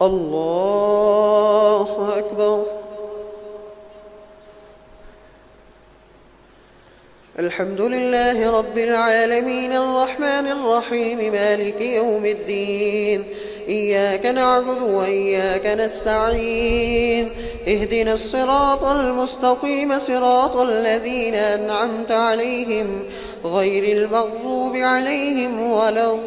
الله أكبر. الحمد لله رب العالمين الرحمن الرحيم مالك يوم الدين. إياك نعبد وإياك نستعين. اهدنا الصراط المستقيم صراط الذين أنعمت عليهم غير المغضوب عليهم ولا الضالين.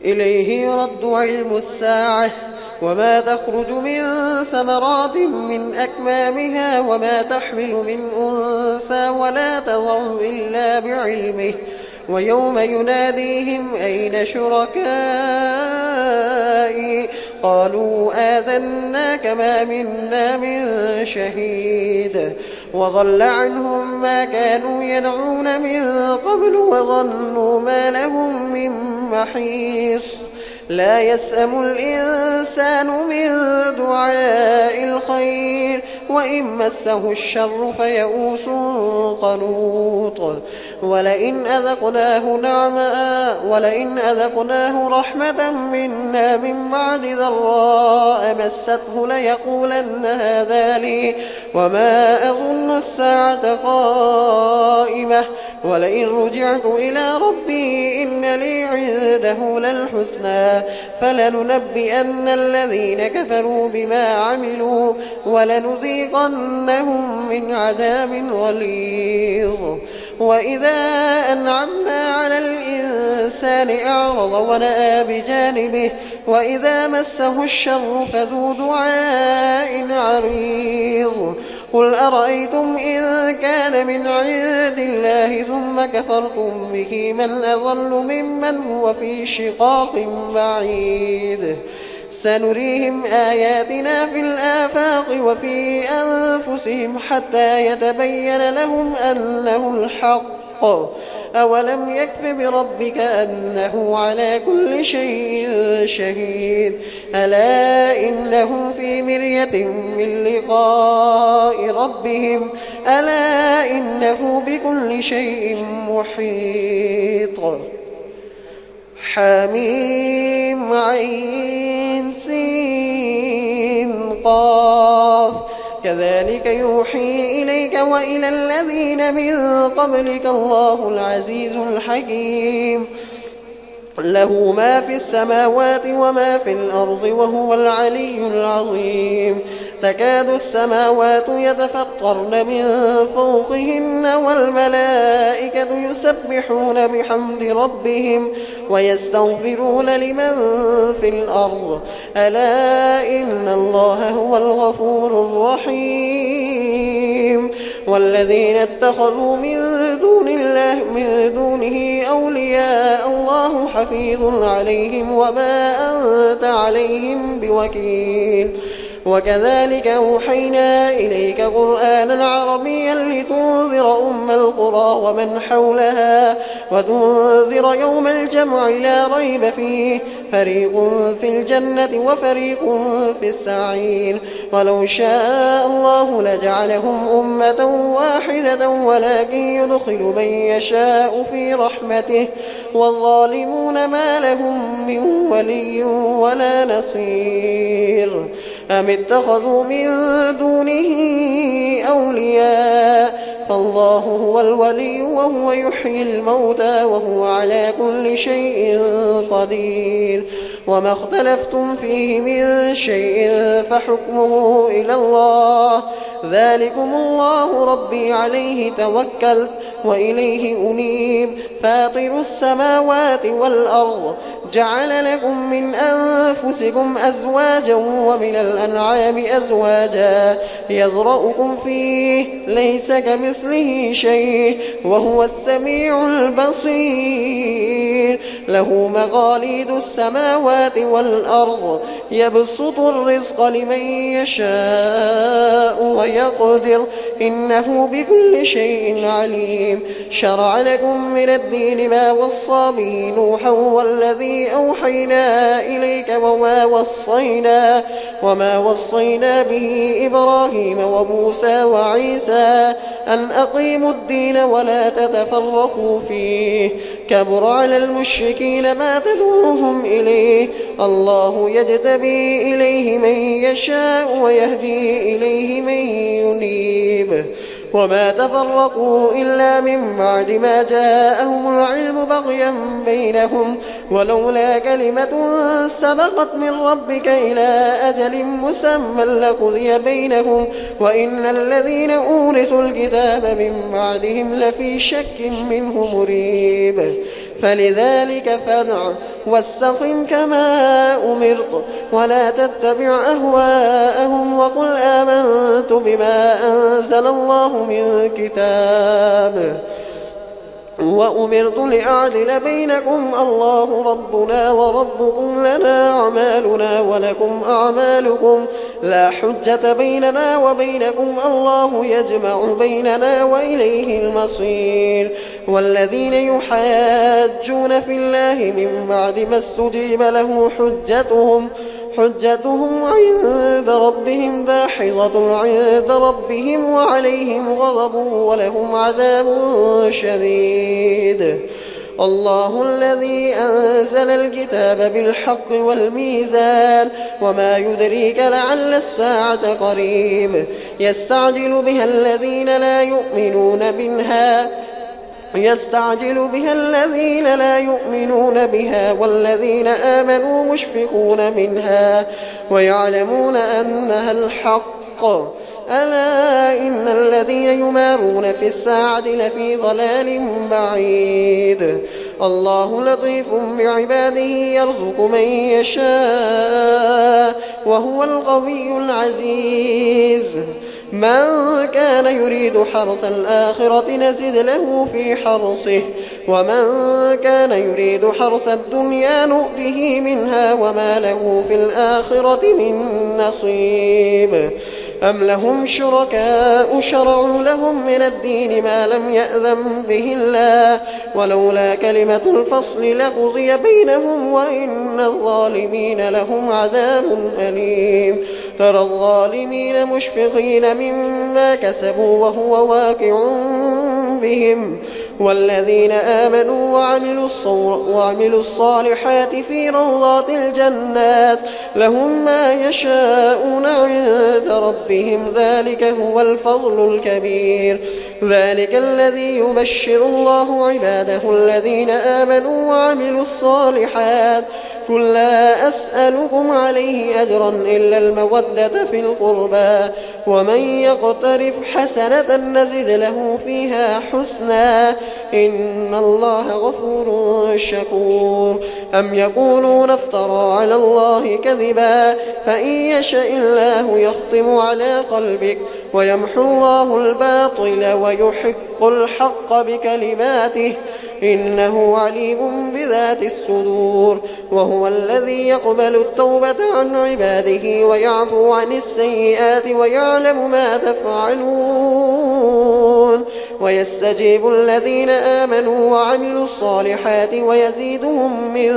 إليه يرد علم الساعة وما تخرج من ثمرات من أكمامها وما تحمل من أنثى ولا تضع إلا بعلمه ويوم يناديهم أين شركائي قالوا آذناك ما منا من شهيد وضل عنهم ما كانوا يدعون من قبل وظنوا ما لهم من محيص. لا يسأم الإنسان من دعاء الخير وإن مسه الشر فيئوس قنوط. ولئن أذقناه رحمة منا من بعد ضراء مسته ليقولن هذا لي وما أظن الساعة قائمة ولئن رجعت إلى ربي إن لي عنده للحسنى فلننبئن الذين كفروا بما عملوا ولنذيقنهم من عذاب غليظ. وإذا أنعمنا على الإنسان أعرض ونأى بجانبه وإذا مسه الشر فذو دعاء عريض. قل أرأيتم إن كان من عند الله ثم كفرتم به من أضل ممن هو في شقاق بعيد. سنريهم آياتنا في الآفاق وفي أنفسهم حتى يتبين لهم أنه الحق. أولم يكف بربك أنه على كل شيء شهيد. ألا إنهم في مرية من لقاء ربهم ألا إنه بكل شيء محيط. حميم عين سين قاف كذلك يوحي إليك وإلى الذين من قبلك الله العزيز الحكيم. له ما في السماوات وما في الأرض وهو العلي العظيم. تكاد السماوات يتفطرن من فوقهن والملائكة يسبحون بحمد ربهم ويستغفرون لمن في الأرض ألا إن الله هو الغفور الرحيم. والذين اتخذوا من دونه أولياء الله حفيظ عليهم وما أنت عليهم بوكيل. وكذلك أوحينا إليك قرآنا عربيا لتنذر أم القرى ومن حولها وتنذر يوم الجمع لا ريب فيه فريق في الجنة وفريق في السعير. ولو شاء الله لجعلهم أمة واحدة ولكن يدخل من يشاء في رحمته والظالمون ما لهم من ولي ولا نصير. أم اتخذوا من دونه أولياء فالله هو الولي وهو يحيي الموتى وهو على كل شيء قدير. وما اختلفتم فيه من شيء فحكمه إلى الله ذلكم الله ربي عليه توكلت وإليه أنيب. فاطر السماوات والأرض جعل لكم من أنفسكم أزواجا ومن الأنعام أزواجا يذرأكم فيه ليس كمثله شيء وهو السميع البصير. له مقاليد السماوات والأرض يبسط الرزق لمن يشاء ويقدر إنه بكل شيء عليم. شرع لكم من الدين ما وصى به نوحا والذي أوحينا إليك وما وصينا به إبراهيم وموسى وعيسى أن أقيموا الدين ولا تتفرقوا فيه كبر على المشركين ما تدعوهم إليه الله يجتبي إليه من يشاء ويهدي إليه من ينيب وما تفرقوا إلا من بعد ما جاءهم العلم بغيا بينهم ولولا كلمة سبقت من ربك إلى أجل مسمى لقضي بينهم وإن الذين أورثوا الكتاب من بعدهم لفي شك منه مريب. فلذلك فادع واستقم كما أمرت ولا تتبع أهواءهم وقل آمنت بما أنزل الله من كتاب وأمرت لأعدل بينكم الله ربنا وربكم لنا أعمالنا ولكم أعمالكم لا حجة بيننا وبينكم الله يجمع بيننا وإليه المصير. والذين يحاجون في الله من بعد ما استجيب له حجتهم عند ربهم داحضة عند ربهم وعليهم غضب ولهم عذاب شديد. الله الذي أنزل الكتاب بالحق والميزان وما يدريك لعل الساعة قريب يستعجل بها الذين لا يؤمنون بها والذين آمنوا مشفقون منها ويعلمون أنها الحق ألا إن الذين يمارون في الساعة لفي ضلال بعيد. الله لطيف بعباده يرزق من يشاء وهو القوي العزيز. من كان يريد حرث الآخرة نزد له في حرثه ومن كان يريد حرث الدنيا نؤته منها وما له في الآخرة من نصيب. أم لهم شركاء شرعوا لهم من الدين ما لم يأذن به الله ولولا كلمة الفصل لقضي بينهم وإن الظالمين لهم عذاب أليم. ترى الظالمين مشفقين مما كسبوا وهو واقع بهم والذين آمنوا وعملوا الصالحات في روضات الجنات لهم ما يشاءون عند ربهم ذلك هو الفضل الكبير. ذلك الذي يبشر الله عباده الذين آمنوا وعملوا الصالحات قل لا أسألكم عليه أجرا إلا المودة في القربى ومن يقترف حسنة نزد له فيها حسنا إن الله غفور شكور. أم يقولون افترى على الله كذبا فإن يشاء الله يختم على قلبك ويمحو الله الباطل ويحق الحق بكلماته إنه عليم بذات الصدور. وهو الذي يقبل التوبة عن عباده ويعفو عن السيئات ويعلم ما تفعلون ويستجيب الذين آمنوا وعملوا الصالحات ويزيدهم من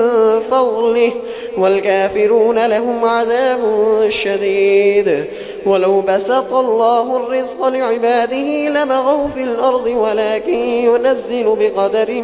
فضله والكافرون لهم عذاب شديد. ولو بسط الله الرزق لعباده لبغوا في الأرض ولكن ينزل بقدر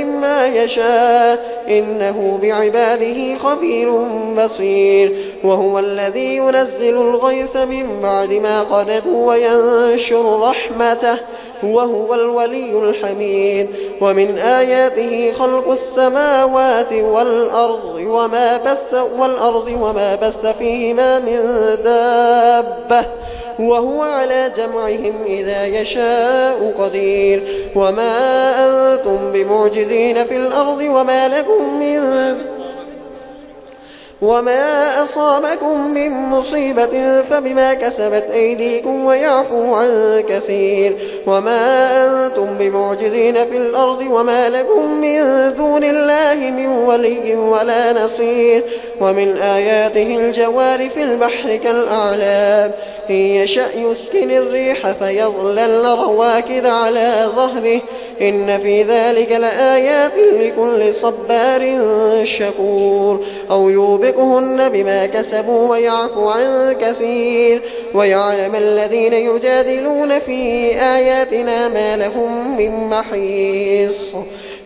ما يشاء إنه بعباده خبير بصير. وهو الذي ينزل الغيث من بعد ما قنطوا وينشر رحمته وهو الولي الحميد. ومن آياته خلق السماوات والأرض وما بث فيهما من دابة وهو على جمعهم إذا يشاء قدير. وما أنتم بمعجزين في الأرض وما أصابكم من مصيبة فبما كسبت أيديكم ويعفو عن كثير وما أنتم بمعجزين في الأرض وما لكم من دون الله من ولي ولا نصير ومن آياته الجوار في البحر كالأعلام إن يشأ يسكن الريح فيظللن رواكد على ظهره إن في ذلك لآيات لكل صبار شكور أو يوبقهن بما كسبوا ويعفو عن كثير ويعلم الذين يجادلون في آياتنا ما لهم من محيص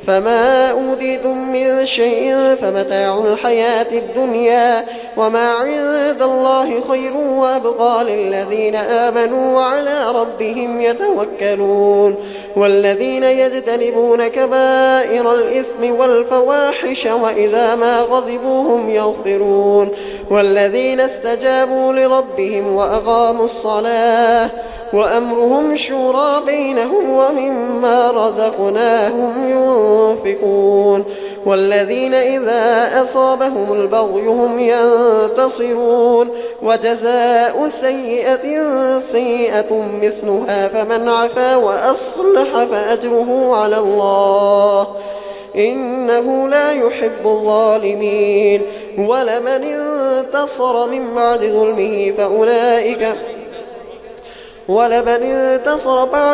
فما أوتيتم من شيء فمتاع الحياة الدنيا وما عند الله خير وأبقى للذين آمنوا وعلى ربهم يتوكلون والذين يجتنبون كبائر الإثم والفواحش وإذا ما غضبوا هم يغفرون والذين استجابوا لربهم وأقاموا الصلاة وأمرهم شورى بينهم ومما رزقناهم ينفقون والذين إذا أصابهم البغي هم ينتصرون وجزاء سيئة سيئة مثلها فمن عفا وأصلح فأجره على الله إنه لا يحب الظالمين ولمن انتصر من بعد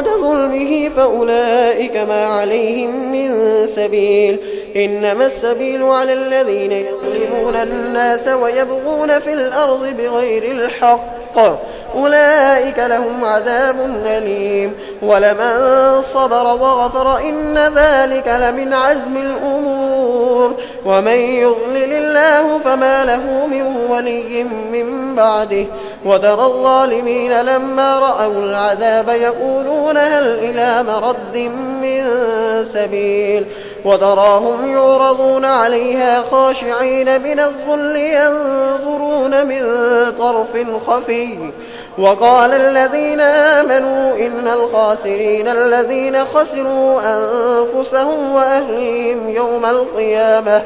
ظلمه فأولئك ما عليهم من سبيل إنما السبيل على الذين يظلمون الناس ويبغون في الأرض بغير الحق أولئك لهم عذاب أليم ولمن صبر وغفر إن ذلك لمن عزم الأمور ومن يضلل الله فما له من ولي من بعده وترى الظالمين لما رأوا العذاب يقولون هل إلى مرد من سبيل وتراهم يعرضون عليها خاشعين من الذل ينظرون من طرف خفي وقال الذين آمنوا إن الخاسرين الذين خسروا أنفسهم وأهليهم يوم القيامة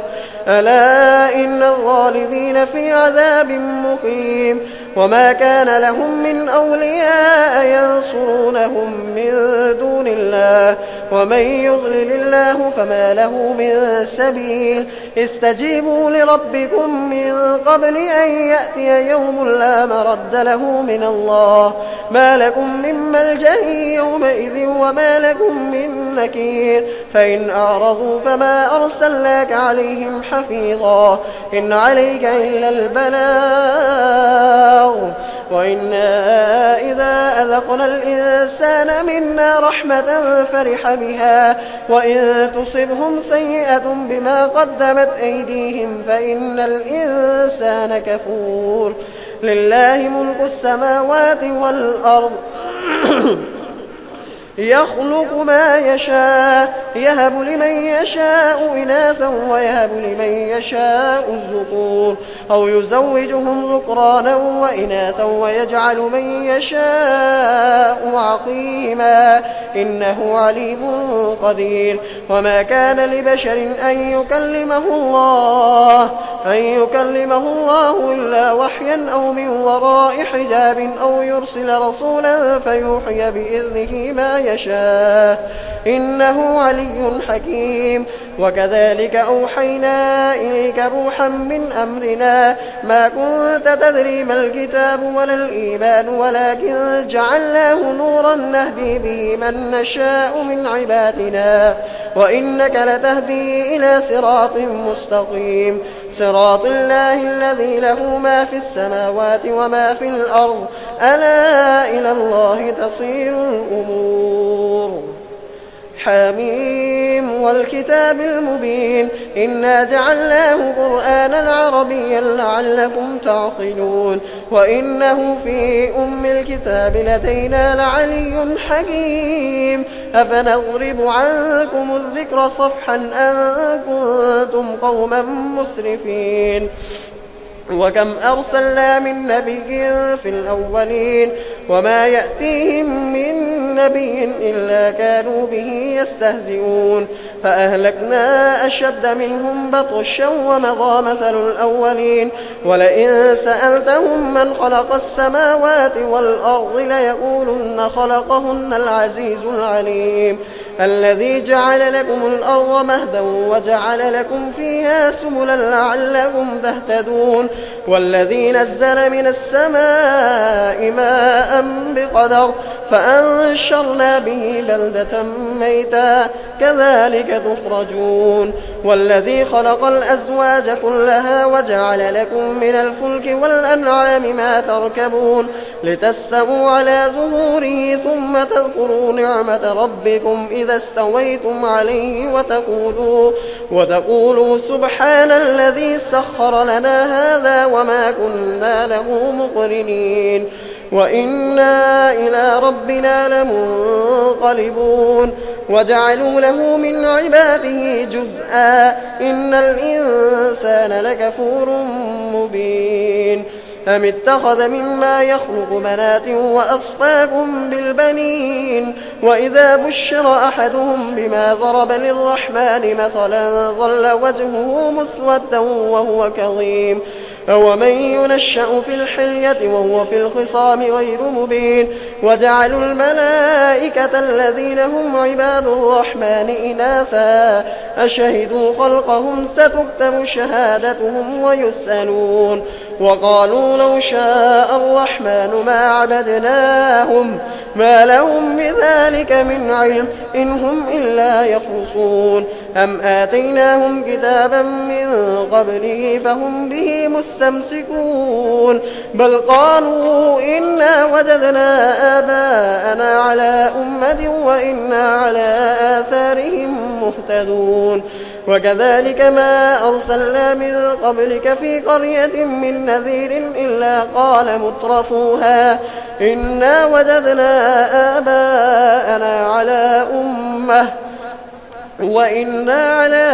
ألا إن الظالمين في عذاب مقيم وما كان لهم من أولياء ينصرونهم من دون الله ومن يضلل الله فما له من سبيل استجيبوا لربكم من قبل أن يأتي يوم لا مرد له من الله ما لكم من ملجأ يومئذ وما لكم من نكير فإن أعرضوا فما أرسلناك عليهم حفيظا إن عليك إلا البلاغ وإنا إذا أذقنا الإنسان منا رحمة فرح بها وإن تصبهم سيئة بما قدمت أيديهم فإن الإنسان كفور لله ملك السماوات والأرض يخلق ما يشاء يهب لمن يشاء إناثا ويهب لمن يشاء الذكور أو يزوجهم ذكرانا وإناثا ويجعل من يشاء عقيما إنه عليم قدير وما كان لبشر أن يكلمه الله إلا وحيا أو من وراء حجاب أو يرسل رسولا فيوحي بإذنه ما يشاء إنه علي حكيم وكذلك أوحينا إليك روحا من أمرنا ما كنت تدري ما الكتاب ولا الإيمان ولكن جعلناه نورا نهدي به من نشاء من عبادنا وإنك لتهدي إلى صراط مستقيم صراط الله الذي له ما في السماوات وما في الأرض ألا إلى الله تصير الأمور حميم والكتاب المبين إنا جعلناه قرآنا عربيا لعلكم تعقلون وإنه في أم الكتاب لدينا لعلي حكيم أفنضرب عنكم الذكر صفحا أن كنتم قوما مسرفين وكم أرسلنا من نبي في الأولين وما يأتيهم من نبي إلا كانوا به يستهزئون فأهلكنا أشد منهم بطشا ومضى مثل الأولين ولئن سألتهم من خلق السماوات والأرض ليقولن خلقهن العزيز العليم الذي جعل لكم الأرض مهدا وجعل لكم فيها سبلا لعلكم تهتدون والذي نزل من السماء ماء بقدر فأنشرنا به بلدة ميتا كذلك تخرجون والذي خلق الأزواج كلها وجعل لكم من الفلك والأنعام ما تركبون لتستووا على ظهوره ثم تذكروا نعمة ربكم إذا استويتم عليه وتقولوا سبحان الذي سخر لنا هذا وما كنا له مقرنين وإنا إلى ربنا لمنقلبون وجعلوا له من عباده جزءا إن الإنسان لكفور مبين أم اتخذ مما يخلق بنات وأصفاكم بالبنين وإذا بشر أحدهم بما ضرب للرحمن مثلا ظل وجهه مسودا وهو كظيم ومن ينشأ في الحلية وهو في الخصام غير مبين وجعلوا الملائكة الذين هم عباد الرحمن إناثا أشهدوا خلقهم ستكتب شهادتهم ويسألون وقالوا لو شاء الرحمن ما عبدناهم ما لهم بذلك من علم إن هم إلا يخرصون أم آتيناهم كتابا من قبله فهم به مستمسكون بل قالوا إنا وجدنا آباءنا على أمة وإنا على آثارهم مهتدون وكذلك ما أرسلنا من قبلك في قرية من نذير إلا قال مترفوها إنا وجدنا آباءنا على أمة وإنا على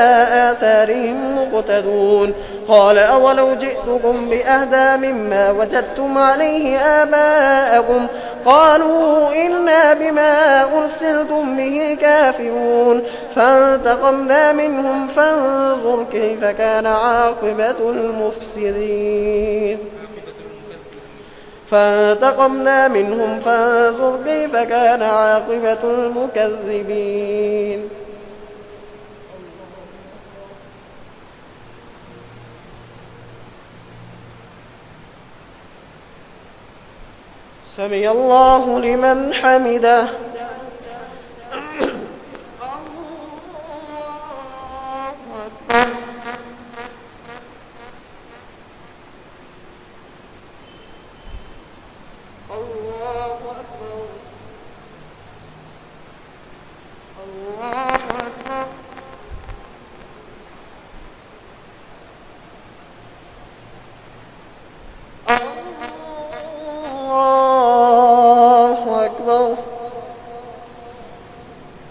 آثارهم مقتدون قال أولو جئتكم بأهدى مما وجدتم عليه آباءكم قالوا إنا بما أرسلتم به كافرون فانتقمنا منهم فانظر كيف كان عاقبة المفسدين فانتقمنا منهم فانظر كيف كان عاقبة المكذبين سمع الله لمن حمده الله أكبر الله أكبر الله أكبر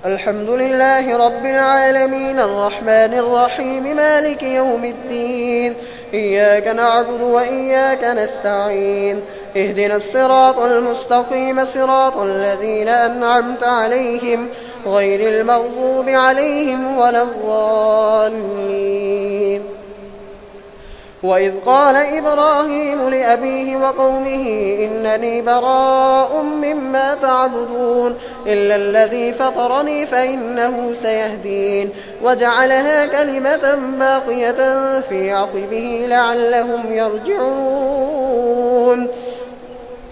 الحمد لله رب العالمين الرحمن الرحيم مالك يوم الدين إياك نعبد وإياك نستعين اهدنا الصراط المستقيم صراط الذين أنعمت عليهم غير المغضوب عليهم ولا الضالين وإذ قال إبراهيم لأبيه وقومه إنني براء مما تعبدون إلا الذي فطرني فإنه سيهدين وجعلها كلمة باقية في عقبه لعلهم يرجعون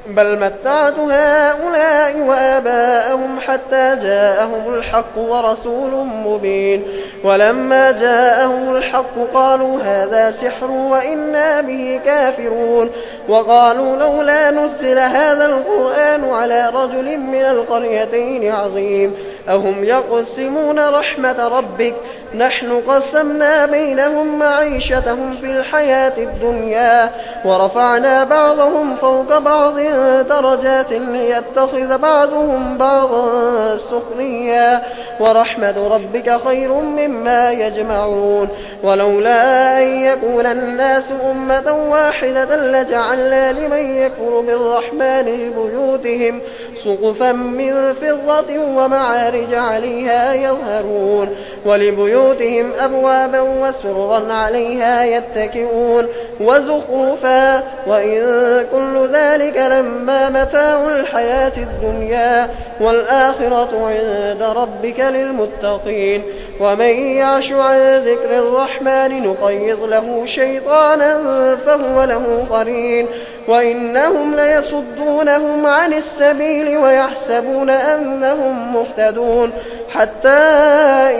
بل متعت هؤلاء وآباءهم حتى جاءهم الحق ورسول مبين ولما جاءهم الحق قالوا هذا سحر وإنا به كافرون وقالوا لولا نزل هذا القرآن على رجل من القريتين عظيم أهم يقسمون رحمة ربك نحن قسمنا بينهم معيشتهم في الحياة الدنيا ورفعنا بعضهم فوق بعض درجات ليتخذ بعضهم بعضا سخريا ورحمة ربك خير مما يجمعون ولولا أن يكون الناس أمة واحدة لجعلنا لمن يكفر بالرحمن لبيوتهم سقفا من فضة ومعارج عليها يظهرون ولبيوتهم أبوابا وسررا عليها يتكئون وزخرفا وإن كل ذلك لما متاع الحياة الدنيا والآخرة عند ربك للمتقين ومن يعش عن ذكر الرحمن نقيض له شيطانا فهو له قرين وإنهم ليصدونهم عن السبيل ويحسبون أنهم مهتدون حتى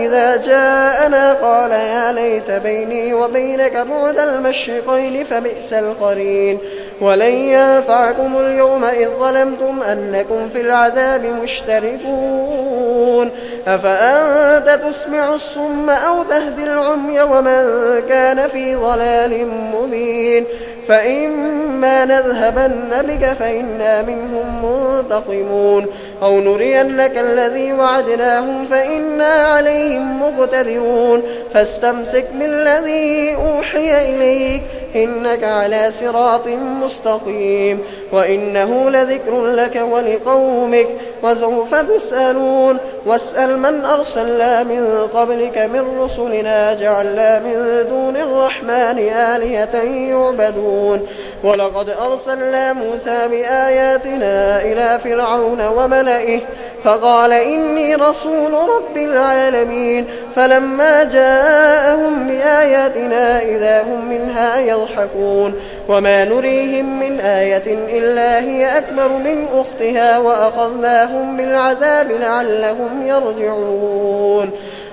إذا جاءنا قال يا ليت بيني وبينك بعد المشرقين فبئس القرين ولن ينفعكم اليوم إذ ظلمتم أنكم في العذاب مشتركون أفأنت تسمع الصم أو تهدي العمي ومن كان في ضلال مبين فإما نذهبن بك فإنا منهم منتقمون أو نرينك الذي وعدناهم فإنا عليهم مقتدرون فاستمسك بالذي أوحي إليك إنك على صراط مستقيم وإنه لذكر لك ولقومك وسوف تسألون واسأل من أرسلنا من قبلك من رسلنا جعلنا من دون الرحمن آلهة يعبدون ولقد أرسلنا موسى بآياتنا إلى فرعون وملئه فقال إني رسول رب العالمين فلما جاءهم بآياتنا إذا هم منها يضحكون وما نريهم من آية إلا هي أكبر من أختها وأخذناهم بالعذاب لعلهم يرجعون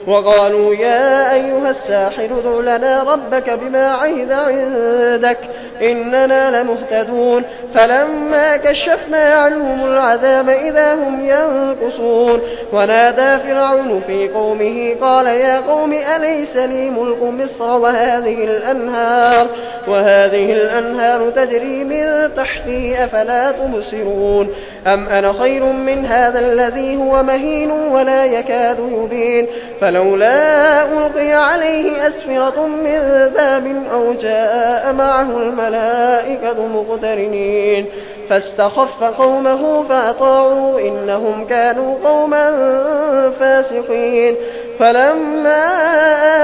وقالوا يا أيها الساحر ادع لنا ربك بما عهد عندك إننا لمهتدون فلما كشفنا عنهم العذاب إذا هم ينكصون ونادى فرعون في قومه قال يا قوم أليس لي ملك مصر وهذه الأنهار تجري من تحتي أفلا تبصرون أم أنا خير من هذا الذي هو مهين ولا يكاد يبين فلولا ألقي عليه أسفرة من ذهب أو جاء معه الملائكة مقترنين فاستخف قومه فأطاعوا إنهم كانوا قوما فاسقين فلما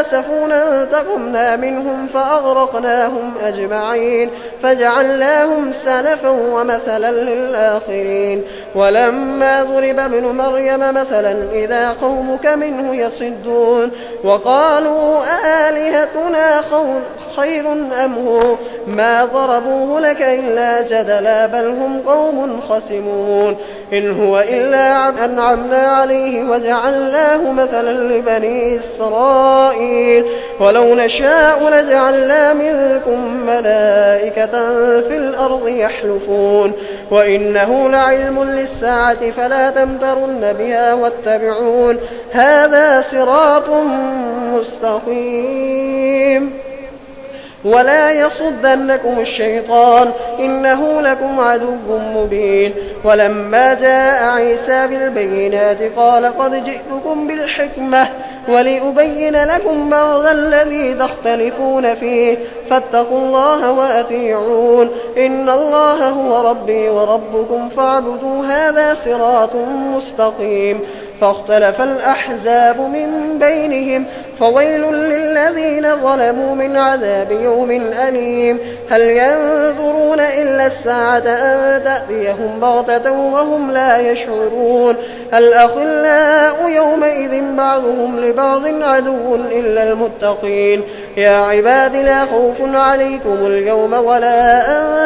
آسفونا انتقمنا منهم فأغرقناهم أجمعين فجعلناهم سلفا ومثلا للآخرين ولما ضرب ابن مريم مثلا إذا قومك منه يصدون وقالوا آلهتنا خير أم هو ما ضربوه لك إلا جدلا بل هم قوم خصمون إن هو إلا أنعمنا عليه وجعلناه مثلا لبني إسرائيل ولو نشاء لجعلنا منكم ملائكة في الأرض يحلفون وإنه لعلم للساعة فلا تمترن بها واتبعون هذا صراط مستقيم ولا يصدنكم الشيطان إنه لكم عدو مبين ولما جاء عيسى بالبينات قال قد جئتكم بالحكمة ولأبين لكم بعض الذي تختلفون فيه فاتقوا الله وأطيعون إن الله هو ربي وربكم فاعبدوا هذا صراط مستقيم فاختلف الأحزاب من بينهم فويل للذين ظلموا من عذاب يوم أليم هل ينظرون إلا الساعة أن تأتيهم بغتة وهم لا يشعرون الأخلاء يومئذ بعضهم لبعض عدو إلا المتقين يا عباد لا خوف عليكم اليوم ولا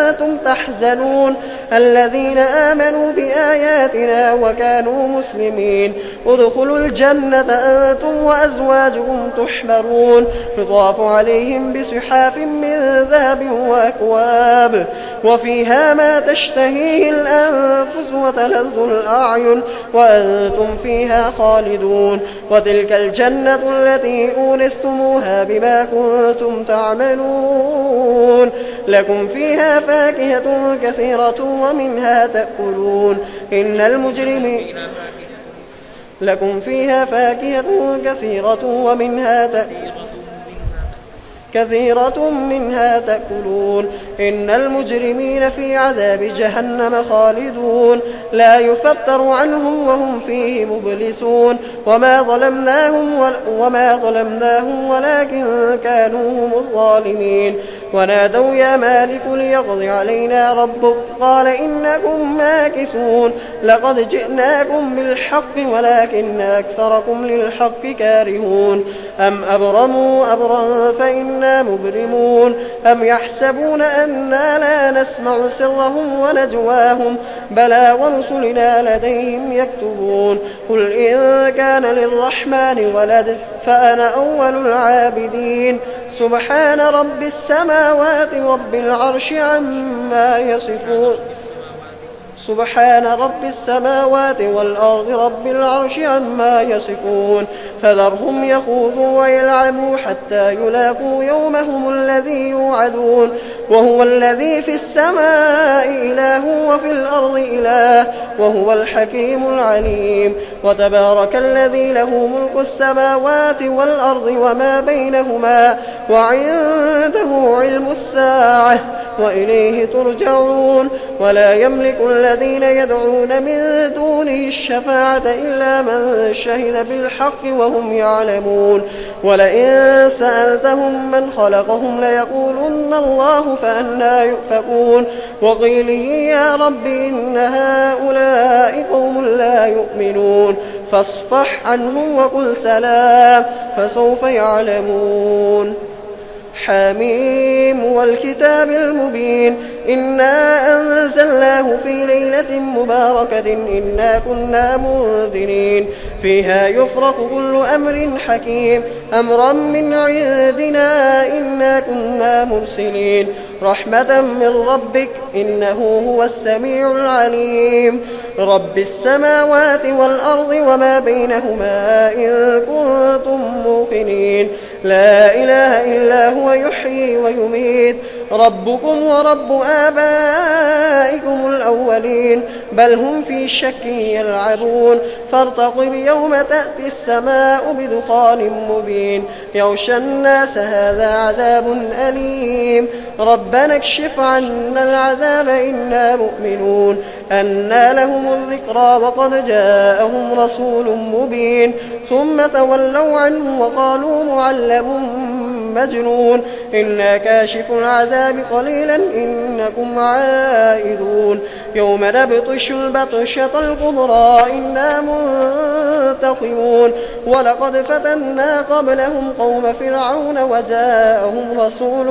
أنتم تحزنون الذين آمنوا بآياتنا وكانوا مسلمين ادخلوا الجنة أنتم وأزواجكم تحبرون يطاف عليهم بسحاف من ذهب وأكواب وفيها ما تشتهيه الأنفس وتلذ الأعين وأنتم فيها خالدون وتلك الجنة التي أورثتموها بما كنتم تعملون لكم فيها فاكهة كثيرة ومنها تأكلون إن المجرمين لكم فيها فاكهة كثيرة ومنها تأكلون كثيرة منها تأكلون إن المجرمين في عذاب جهنم خالدون لا يفتر عنهم وهم فيه مبلسون وما ظلمناهم ولكن كانوا هم الظالمين ونادوا يا مالك ليقض علينا ربك قال إنكم ماكثون لقد جئناكم بالحق ولكن أكثركم للحق كارهون أم أبرموا أبرا فإنا مبرمون أم يحسبون أنا لا نسمع سرهم ونجواهم بلى ورسلنا لديهم يكتبون قل إن كان للرحمن ولد فأنا أول العابدين سبحان رب السماوات رب العرش عما يصفون سبحان رب السماوات والأرض رب العرش عما يصفون فذرهم يخوضوا ويلعبوا حتى يلاقوا يومهم الذي يوعدون وهو الذي في السماء إله وفي الأرض إله وهو الحكيم العليم وتبارك الذي له ملك السماوات والأرض وما بينهما وعنده علم الساعة وإليه ترجعون ولا يملك الذين يدعون من دونه الشفاعة إلا من شهد بالحق وهم يعلمون ولئن سألتهم من خلقهم ليقولن الله فأنى يؤفكون وقيله يا رب إن هؤلاء قوم لا يؤمنون فاصفح عنهم وقل سلام فسوف يعلمون حميم والكتاب المبين إنا أنزلناه في ليلة مباركة إنا كنا منذرين فيها يفرق كل أمر حكيم أمرا من عندنا إنا كنا مرسلين رحمة من ربك إنه هو السميع العليم رب السماوات والأرض وما بينهما إن كنتم موقنين لا إله إلا هو يحيي ويميت ربكم ورب آبائكم الأولين بل هم في شك يلعبون فارتقب يوم تأتي السماء بدخان مبين يغشى الناس هذا عذاب أليم ربنا اكشف عنا العذاب إنا مؤمنون أنى لهم الذكرى وقد جاءهم رسول مبين ثم تولوا عنه وقالوا معلم مجنون إنا كاشف العذاب قليلا إنكم عائدون يوم نبطش البطشة الكبرى إنا منتقمون ولقد فتنا قبلهم قوم فرعون وجاءهم رسول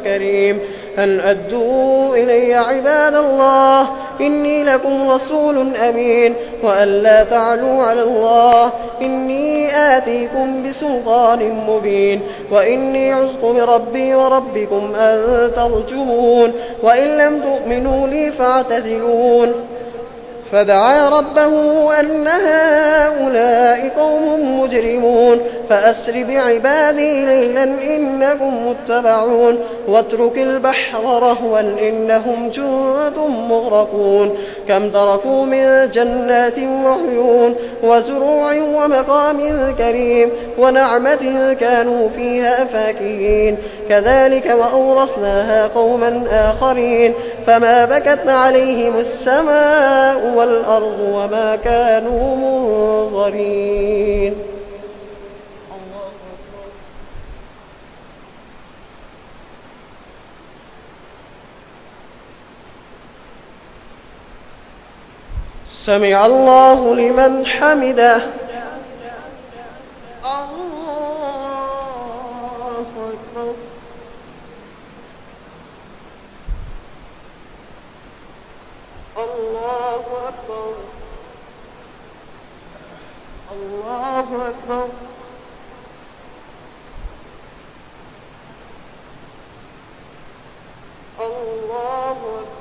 كريم أن أدوا إلي عباد الله إني لكم رسول أمين وأن لا تعلوا على الله إني آتيكم بسلطان مبين وإني عذت بربي وربكم أن ترجمون وإن لم تؤمنوا لي فاعتزلون فدعا ربه أن هؤلاء قوم مجرمون فأسر بعبادي ليلا إنكم متبعون واترك البحر رهوا إنهم جند مغرقون كم تركوا من جنات وعيون وزروع ومقام كريم ونعمة كانوا فيها فاكهين كذلك وأورثناها قوما آخرين فما بكت عليهم السماء والأرض وما كانوا منظرين سمع الله لمن حمده الله أكبر الله أكبر الله أكبر الله أكبر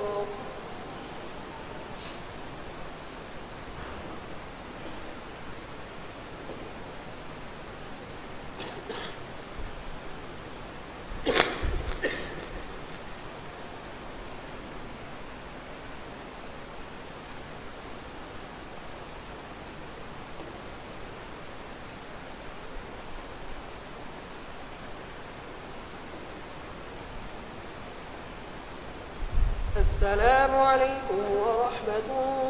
السلام عليكم ورحمة الله